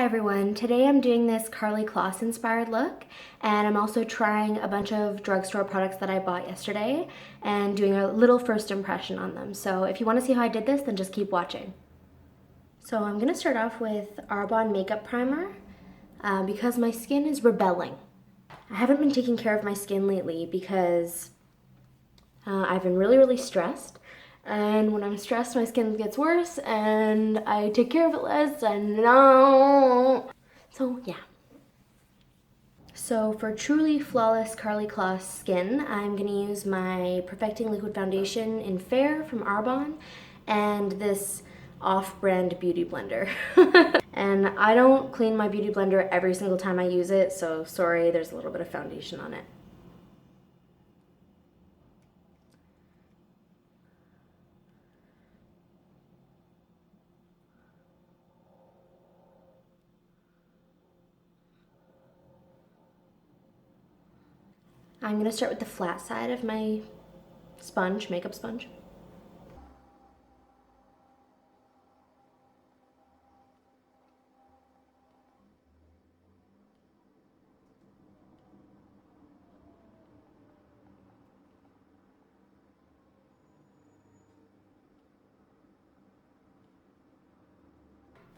Hi everyone, today I'm doing this Karlie Kloss inspired look, and I'm also trying a bunch of drugstore products that I bought yesterday and doing a little first impression on them. So if you want to see how I did this, then just keep watching. So I'm going to start off with Arbonne Makeup Primer because my skin is rebelling. I haven't been taking care of my skin lately because I've been really stressed. And when I'm stressed, my skin gets worse and I take care of it less and no. So yeah. So for truly flawless Karlie Kloss skin, I'm gonna use my Perfecting Liquid Foundation in Fair from Arbonne and this off-brand beauty blender. And I don't clean my beauty blender every single time I use it, so sorry, there's a little bit of foundation on it. I'm going to start with the flat side of my sponge, makeup sponge.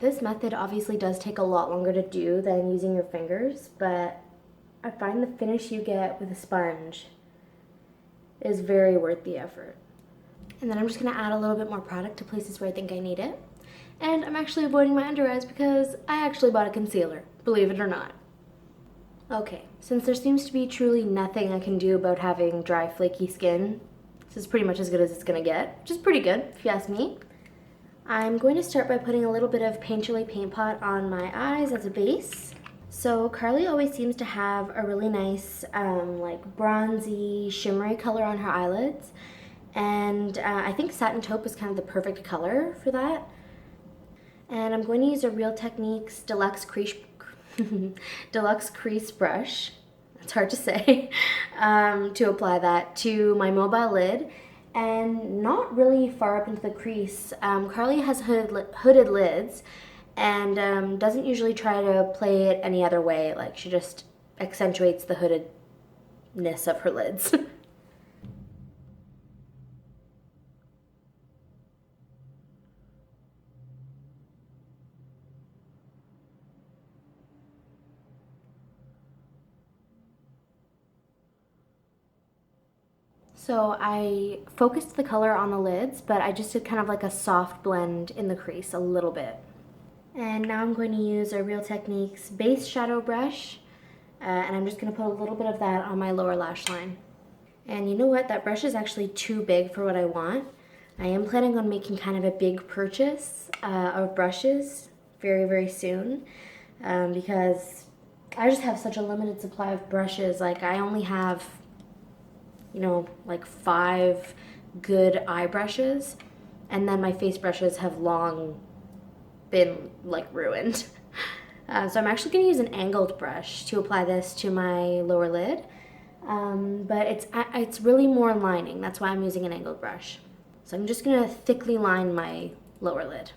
This method obviously does take a lot longer to do than using your fingers, but I find the finish you get with a sponge is very worth the effort. And then I'm just gonna add a little bit more product to places where I think I need it. And I'm actually avoiding my under eyes because I actually bought a concealer, believe it or not. Okay, since there seems to be truly nothing I can do about having dry, flaky skin, this is pretty much as good as it's gonna get, which is pretty good if you ask me. I'm going to start by putting a little bit of Painterly Paint Pot on my eyes as a base. So Karlie always seems to have a really nice like bronzy, shimmery color on her eyelids. And I think Satin Taupe is kind of the perfect color for that. And I'm going to use a Real Techniques Deluxe Crease brush, it's hard to say, to apply that to my mobile lid. And not really far up into the crease. Karlie has hooded lids and doesn't usually try to play it any other way. Like, she just accentuates the hoodedness of her lids. So I focused the color on the lids, but I just did kind of like a soft blend in the crease a little bit. And now I'm going to use a Real Techniques base shadow brush, and I'm just going to put a little bit of that on my lower lash line. And you know what? That brush is actually too big for what I want. I am planning on making kind of a big purchase of brushes very soon because I just have such a limited supply of brushes. Like, I only have, you know, like 5 good eye brushes, and then my face brushes have long been like ruined. So I'm actually going to use an angled brush to apply this to my lower lid, but it's really more lining. That's why I'm using an angled brush. So I'm just going to thickly line my lower lid.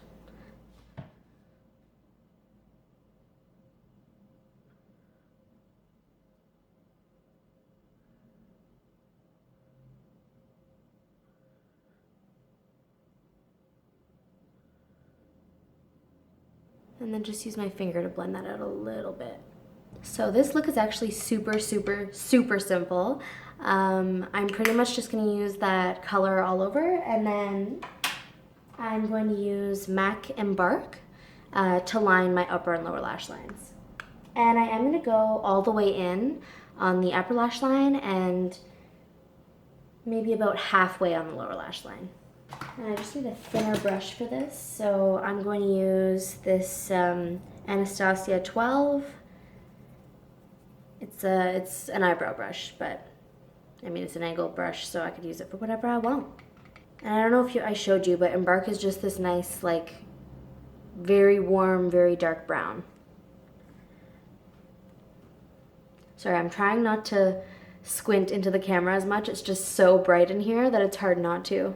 And then just use my finger to blend that out a little bit. So this look is actually super simple. I'm pretty much just going to use that color all over, and then I'm going to use MAC Embark to line my upper and lower lash lines. And I am going to go all the way in on the upper lash line and maybe about halfway on the lower lash line. And I just need a thinner brush for this, so I'm going to use this Anastasia 12. It's an eyebrow brush, but I mean, it's an angled brush, so I could use it for whatever I want. And I don't know if I showed you, but Embark is just this nice, like, very warm, very dark brown. Sorry, I'm trying not to squint into the camera as much. It's just so bright in here that it's hard not to.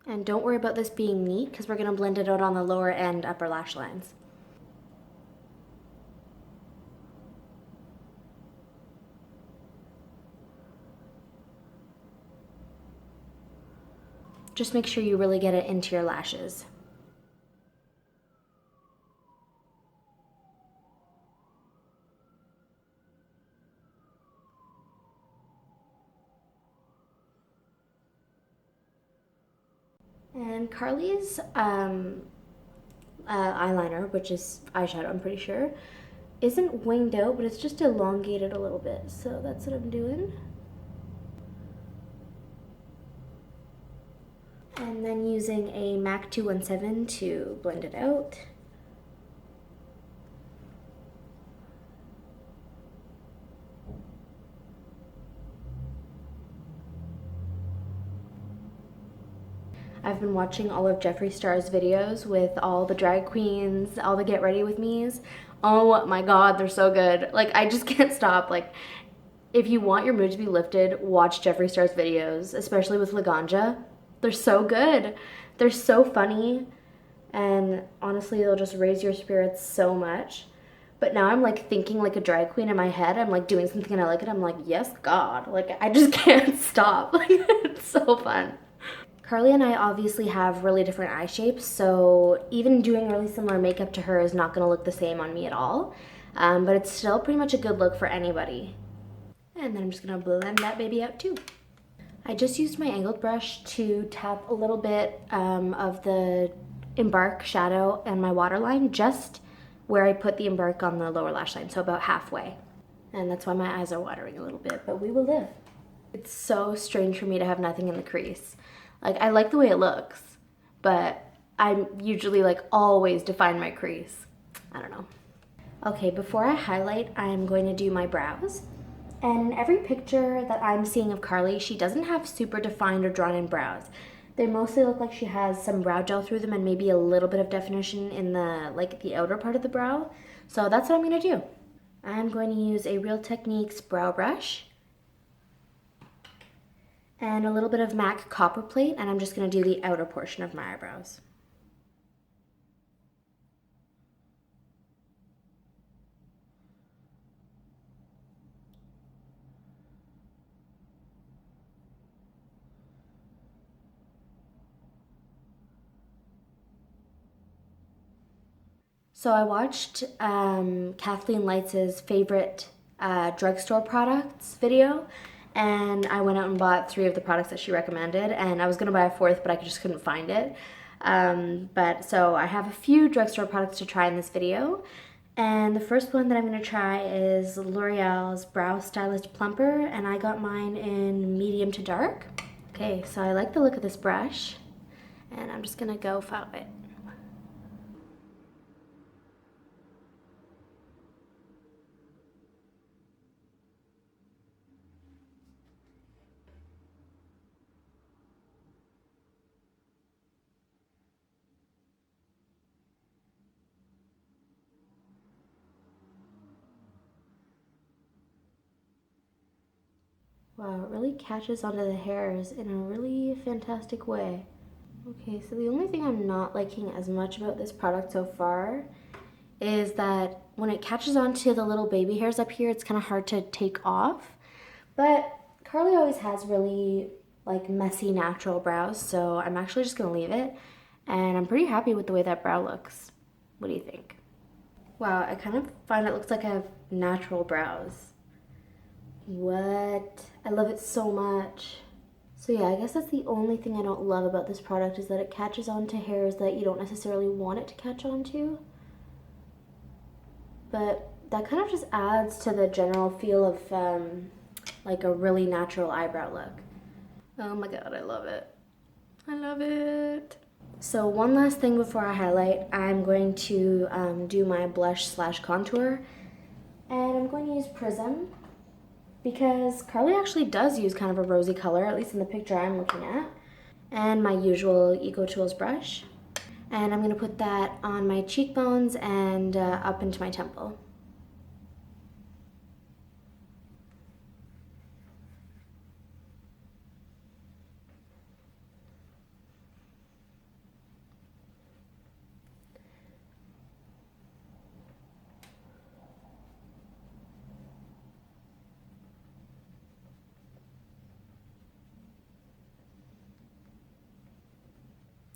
And don't worry about this being neat because we're going to blend it out on the lower and upper lash lines. Just make sure you really get it into your lashes. And Karlie's eyeliner, which is eyeshadow, I'm pretty sure, isn't winged out, but it's just elongated a little bit. So that's what I'm doing. And then using a MAC 217 to blend it out. I've been watching all of Jeffree Star's videos with all the drag queens, all the get ready with me's. Oh my god, they're so good. Like, I just can't stop. Like, if you want your mood to be lifted, watch Jeffree Star's videos, especially with Laganja. They're so good. They're so funny. And honestly, they'll just raise your spirits so much. But now I'm like thinking like a drag queen in my head. I'm like doing something and I like it. I'm like, yes, God. Like, I just can't stop. Like, it's so fun. Karlie and I obviously have really different eye shapes, so even doing really similar makeup to her is not going to look the same on me at all. But it's still pretty much a good look for anybody. And then I'm just going to blend that baby out too. I just used my angled brush to tap a little bit of the Embark shadow and my waterline just where I put the Embark on the lower lash line, so about halfway. And that's why my eyes are watering a little bit, but we will live. It's so strange for me to have nothing in the crease. Like, I like the way it looks, but I usually like always define my crease. I don't know. Okay, before I highlight, I'm going to do my brows. And in every picture that I'm seeing of Karlie, she doesn't have super defined or drawn in brows. They mostly look like she has some brow gel through them and maybe a little bit of definition in the outer part of the brow. So that's what I'm gonna do. I'm going to use a Real Techniques brow brush and a little bit of MAC copper plate, and I'm just gonna do the outer portion of my eyebrows. So I watched Kathleen Lights' favorite drugstore products video, and I went out and bought 3 of the products that she recommended, and I was gonna buy a 4th, but I just couldn't find it. But so I have a few drugstore products to try in this video, and the first one that I'm gonna try is L'Oreal's Brow Stylist Plumper, and I got mine in medium to dark. Okay, so I like the look of this brush, and I'm just gonna go file it. Wow, it really catches onto the hairs in a really fantastic way. Okay, so the only thing I'm not liking as much about this product so far is that when it catches onto the little baby hairs up here, it's kind of hard to take off. But Karlie always has really like messy natural brows, so I'm actually just gonna leave it. And I'm pretty happy with the way that brow looks. What do you think? Wow, I kind of find it looks like I have natural brows. What? I love it so much. So yeah, I guess that's the only thing I don't love about this product is that it catches onto hairs that you don't necessarily want it to catch onto. But that kind of just adds to the general feel of like a really natural eyebrow look. Oh my god, I love it. I love it. So one last thing before I highlight, I'm going to do my blush slash contour. And I'm going to use Prism because Karlie actually does use kind of a rosy color, at least in the picture I'm looking at. And my usual Eco Tools brush. And I'm gonna put that on my cheekbones and up into my temple.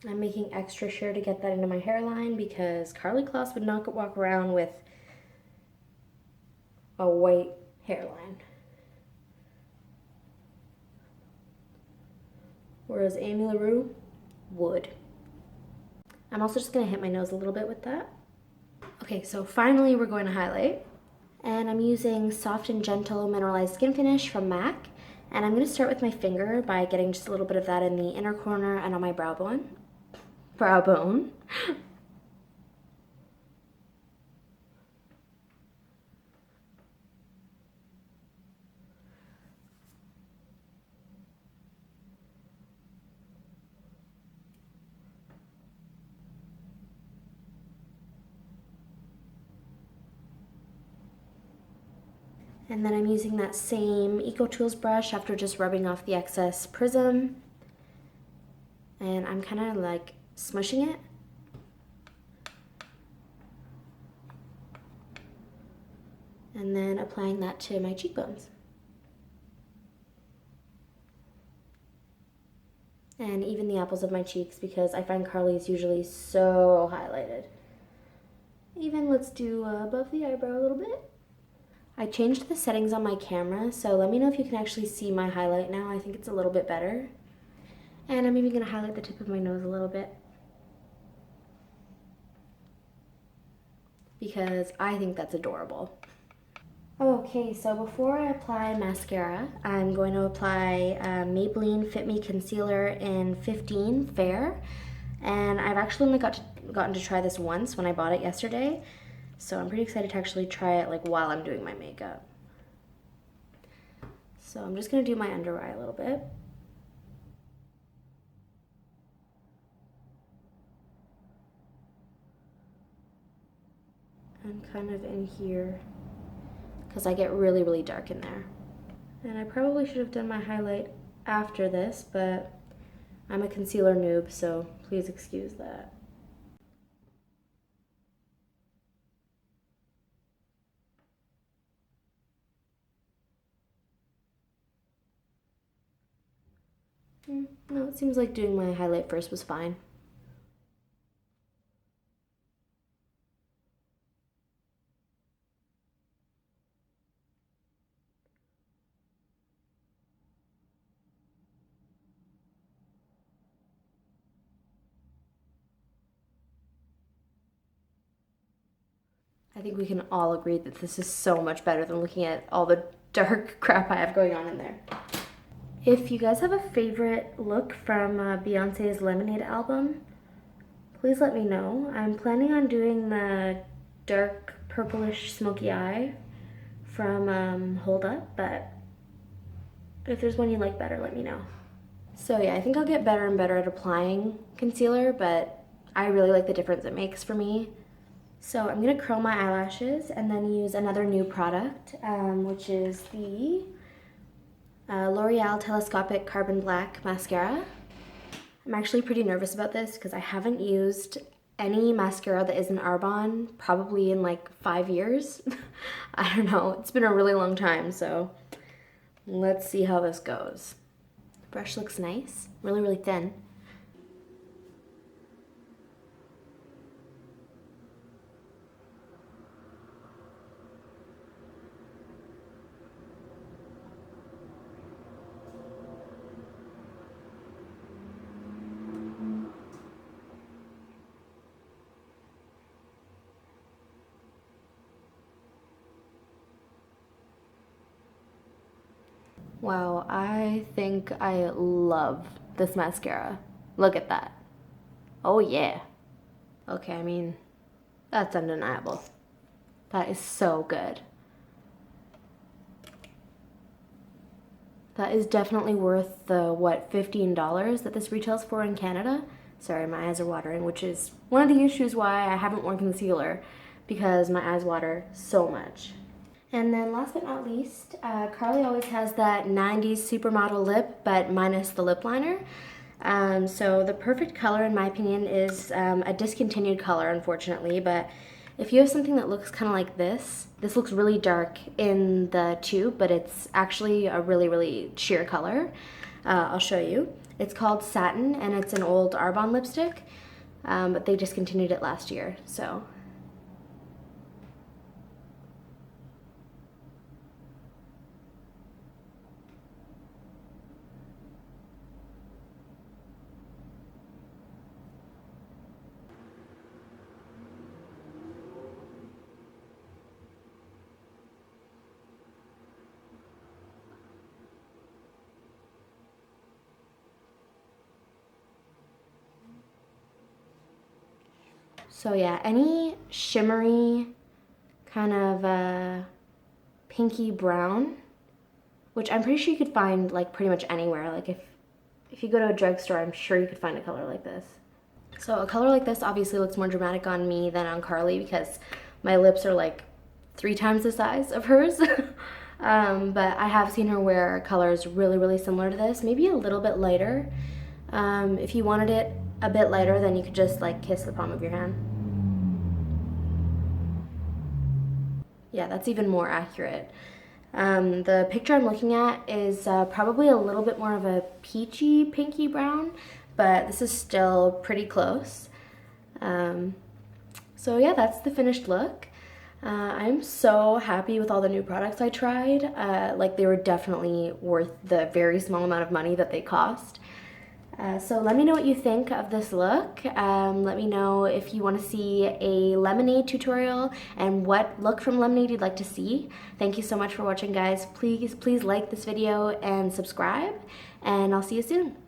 I'm making extra sure to get that into my hairline because Karlie Kloss would not walk around with a white hairline. Whereas Amy Leroux would. I'm also just gonna hit my nose a little bit with that. Okay, so finally we're going to highlight. And I'm using Soft and Gentle Mineralized Skin Finish from MAC. And I'm gonna start with my finger by getting just a little bit of that in the inner corner and on my brow bone. Brow bone. And then I'm using that same EcoTools brush after just rubbing off the excess Prism. And I'm kind of like smushing it. And then applying that to my cheekbones. And even the apples of my cheeks because I find Karlie's usually so highlighted. Even let's do above the eyebrow a little bit. I changed the settings on my camera, so let me know if you can actually see my highlight now. I think it's a little bit better. And I'm even gonna highlight the tip of my nose a little bit because I think that's adorable. Okay, so before I apply mascara, I'm going to apply Maybelline Fit Me Concealer in 15 Fair. And I've actually only gotten to try this once when I bought it yesterday. So I'm pretty excited to actually try it like while I'm doing my makeup. So I'm just gonna do my under eye a little bit. And kind of in here, because I get really, really dark in there. And I probably should have done my highlight after this, but I'm a concealer noob, so please excuse that. No, it seems like doing my highlight first was fine. I think we can all agree that this is so much better than looking at all the dark crap I have going on in there. If you guys have a favorite look from Beyonce's Lemonade album, please let me know. I'm planning on doing the dark purplish smoky eye from Hold Up, but if there's one you like better, let me know. So yeah, I think I'll get better and better at applying concealer, but I really like the difference it makes for me. So I'm gonna curl my eyelashes and then use another new product, which is the L'Oreal Telescopic Carbon Black Mascara. I'm actually pretty nervous about this because I haven't used any mascara that isn't Arbonne probably in like 5 years. I don't know, it's been a really long time, so let's see how this goes. The brush looks nice, really, really thin. Wow, I think I love this mascara. Look at that. Oh yeah. Okay, I mean, that's undeniable. That is so good. That is definitely worth the, what, $15 that this retails for in Canada? Sorry, my eyes are watering, which is one of the issues why I haven't worn concealer, because my eyes water so much. And then last but not least, Karlie always has that 90s supermodel lip, but minus the lip liner. So the perfect color, in my opinion, is a discontinued color, unfortunately, but if you have something that looks kind of like this looks really dark in the tube, but it's actually a really, really sheer color. I'll show you. It's called Satin, and it's an old Arbonne lipstick, but they discontinued it last year, so. So yeah, any shimmery kind of pinky brown, which I'm pretty sure you could find like pretty much anywhere. Like if you go to a drugstore, I'm sure you could find a color like this. So a color like this obviously looks more dramatic on me than on Karlie because my lips are like 3 times the size of hers. But I have seen her wear colors really similar to this, maybe a little bit lighter. If you wanted it a bit lighter, then you could just like kiss the palm of your hand. Yeah, that's even more accurate. The picture I'm looking at is probably a little bit more of a peachy pinky brown, but this is still pretty close. So yeah, that's the finished look. I'm so happy with all the new products I tried. Like they were definitely worth the very small amount of money that they cost. So let me know what you think of this look. Let me know if you want to see a lemonade tutorial and what look from lemonade you'd like to see. Thank you so much for watching, guys. Please like this video and subscribe, and I'll see you soon.